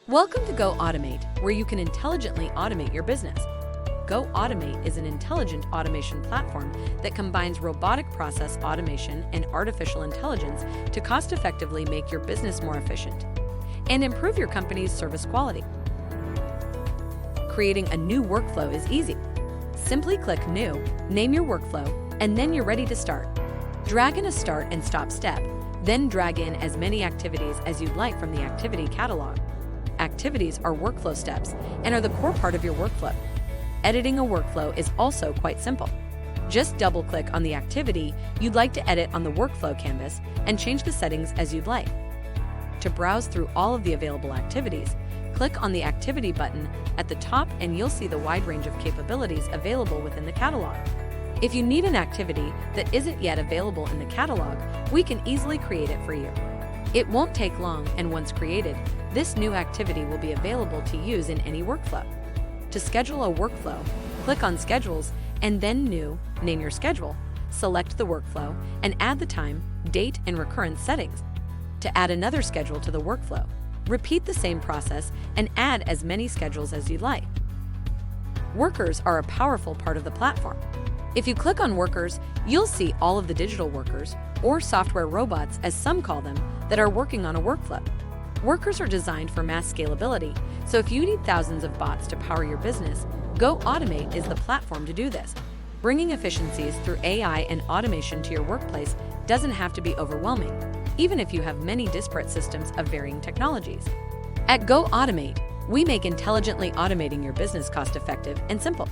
Welcome to GoAutomate, where you can intelligently automate your business. GoAutomate is an intelligent automation platform that combines robotic process automation and artificial intelligence to cost-effectively make your business more efficient and improve your company's service quality. Creating a new workflow is easy. Simply click New, name your workflow, and then you're ready to start. Drag in a start and stop step, then drag in as many activities as you'd like from the activity catalog. Activities are workflow steps and are the core part of your workflow. Editing a workflow is also quite simple. Just double-click on the activity you'd like to edit on the workflow canvas and change the settings as you'd like. To browse through all of the available activities, click on the Activity button at the top and you'll see the wide range of capabilities available within the catalog. If you need an activity that isn't yet available in the catalog, we can easily create it for you. It won't take long, and once created, this new activity will be available to use in any workflow. To schedule a workflow, click on Schedules and then New, name your schedule, select the workflow, and add the time, date, and recurrence settings. To add another schedule to the workflow, repeat the same process and add as many schedules as you'd like. Workers are a powerful part of the platform. If you click on Workers, you'll see all of the digital workers, or software robots as some call them, that are working on a workflow. Workers are designed for mass scalability, so if you need thousands of bots to power your business, GoAutomate is the platform to do this. Bringing efficiencies through AI and automation to your workplace doesn't have to be overwhelming, even if you have many disparate systems of varying technologies. At GoAutomate, we make intelligently automating your business cost-effective and simple.